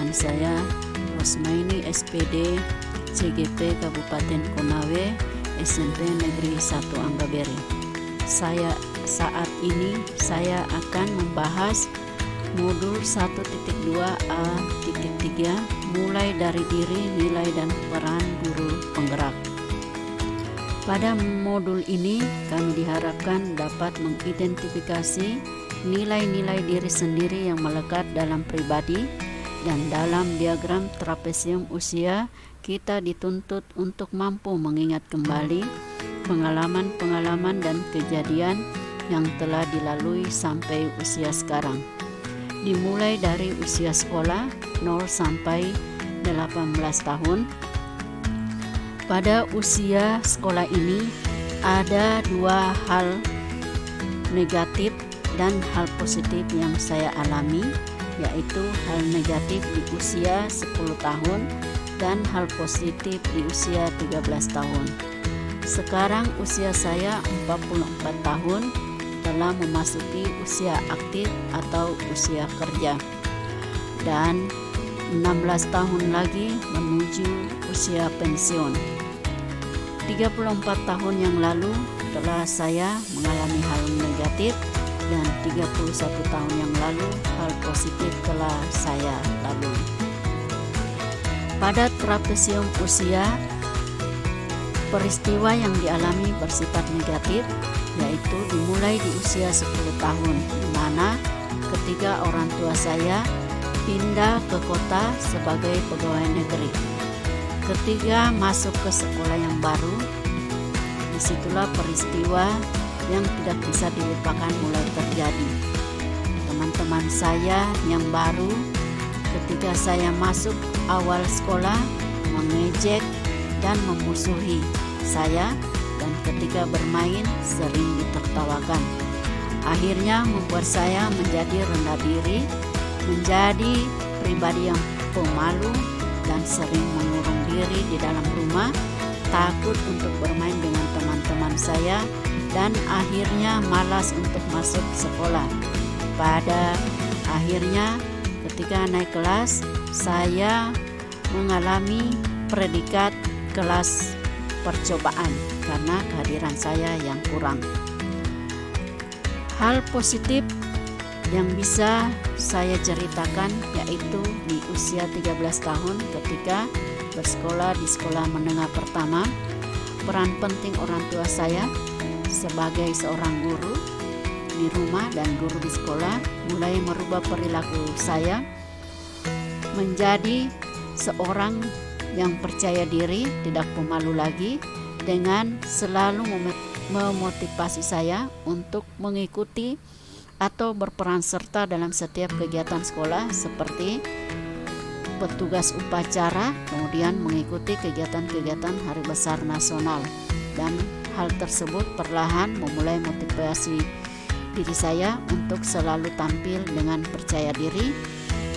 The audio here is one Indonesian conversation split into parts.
Nama saya Rosmaini SPD, CGP Kabupaten Konawe, SMP Negeri 1 Ambaberi. Saat ini saya akan membahas modul 1.2a.3 mulai dari diri, nilai, dan peran guru penggerak. Pada modul ini kami diharapkan dapat mengidentifikasi nilai-nilai diri sendiri yang melekat dalam pribadi, dan dalam diagram trapesium usia kita dituntut untuk mampu mengingat kembali pengalaman-pengalaman dan kejadian yang telah dilalui sampai usia sekarang. Dimulai dari usia sekolah 0 sampai 18 tahun. Pada usia sekolah ini ada dua hal negatif dan hal positif yang saya alami, yaitu hal negatif di usia 10 tahun dan hal positif di usia 13 tahun. Sekarang usia saya 44 tahun, telah memasuki usia aktif atau usia kerja, dan 16 tahun lagi menuju usia pensiun. 34 tahun yang lalu telah saya mengalami hal negatif, dan 31 tahun yang lalu hal positif telah saya lalui. Pada trapesium usia, peristiwa yang dialami bersifat negatif, yaitu dimulai di usia 10 tahun, di mana ketiga orang tua saya pindah ke kota sebagai pegawai negeri. Ketika masuk ke sekolah yang baru, disitulah peristiwa yang tidak bisa dilupakan mulai terjadi. Teman-teman saya yang baru ketika saya masuk awal sekolah mengejek dan memusuhi saya, dan ketika bermain sering ditertawakan. Akhirnya membuat saya menjadi rendah diri, menjadi pribadi yang pemalu, dan sering mengurung diri di dalam rumah, takut untuk bermain dengan teman-teman saya, dan akhirnya malas untuk masuk sekolah. Pada akhirnya ketika naik kelas, saya mengalami predikat kelas percobaan karena kehadiran saya yang kurang. Hal positif yang bisa saya ceritakan yaitu di usia 13 tahun ketika bersekolah di sekolah menengah pertama, peran penting orang tua saya sebagai seorang guru di rumah dan guru di sekolah mulai merubah perilaku saya menjadi seorang yang percaya diri, tidak pemalu lagi, dengan selalu memotivasi saya untuk mengikuti atau berperan serta dalam setiap kegiatan sekolah seperti petugas upacara, kemudian mengikuti kegiatan-kegiatan Hari Besar Nasional. Dan hal tersebut perlahan memulai motivasi diri saya untuk selalu tampil dengan percaya diri.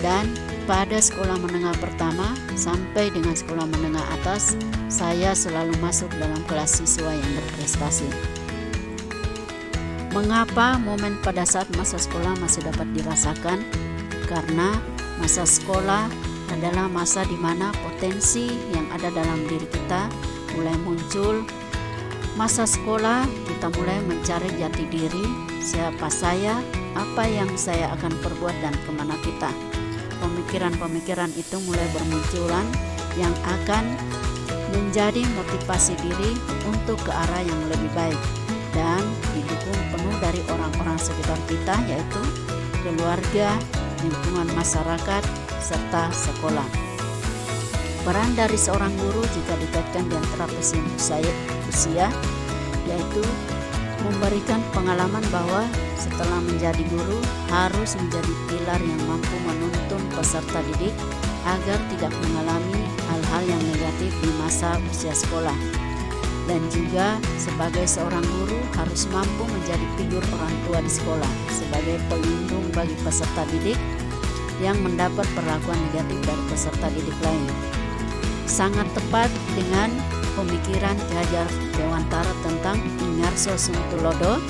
Dan pada sekolah menengah pertama sampai dengan sekolah menengah atas, saya selalu masuk dalam kelas siswa yang berprestasi. Mengapa momen pada saat masa sekolah masih dapat dirasakan? Karena masa sekolah adalah masa di mana potensi yang ada dalam diri kita mulai muncul. Masa sekolah kita mulai mencari jati diri, siapa saya, apa yang saya akan perbuat, dan kemana kita. Pemikiran-pemikiran itu mulai bermunculan yang akan menjadi motivasi diri untuk ke arah yang lebih baik, dan didukung penuh dari orang-orang sekitar kita, yaitu keluarga, lingkungan masyarakat, serta sekolah. Peran dari seorang guru jika dikaitkan dengan trapesium usia, yaitu memberikan pengalaman bahwa setelah menjadi guru harus menjadi pilar yang mampu menuntun peserta didik agar tidak mengalami hal-hal yang negatif di masa usia sekolah. Dan juga sebagai seorang guru harus mampu menjadi figur orang tua di sekolah sebagai pelindung bagi peserta didik yang mendapat perlakuan negatif dari peserta didik lain. Sangat tepat dengan pemikiran Ki Hajar Dewantara tentang Ingarso Sungtulodo,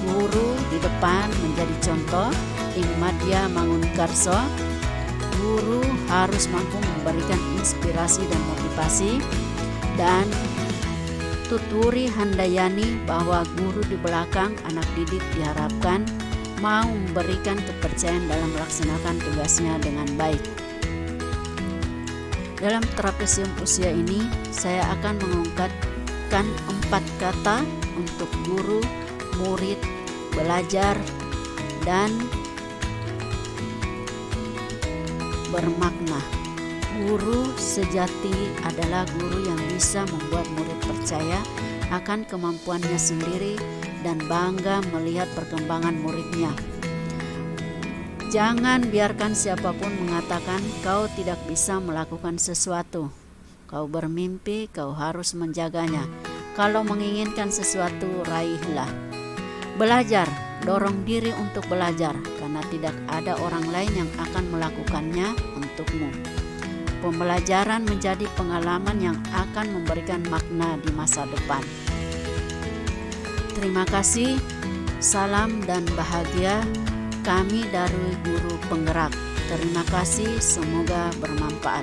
guru di depan menjadi contoh, ing madya mangun karso, Guru harus mampu memberikan inspirasi dan motivasi, dan tuturi handayani bahwa guru di belakang anak didik diharapkan mau memberikan kepercayaan dalam melaksanakan tugasnya dengan baik. Dalam trapesium usia ini, saya akan mengungkapkan 4 kata untuk guru, murid, belajar, dan bermakna. Guru sejati adalah guru yang bisa membuat murid percaya akan kemampuannya sendiri dan bangga melihat perkembangan muridnya. Jangan biarkan siapapun mengatakan kau tidak bisa melakukan sesuatu. Kau bermimpi, kau harus menjaganya. Kalau menginginkan sesuatu, raihlah. Belajar, dorong diri untuk belajar, karena tidak ada orang lain yang akan melakukannya untukmu. Pembelajaran menjadi pengalaman yang akan memberikan makna di masa depan. Terima kasih, salam dan bahagia. Kami dari Guru Penggerak. Terima kasih, semoga bermanfaat.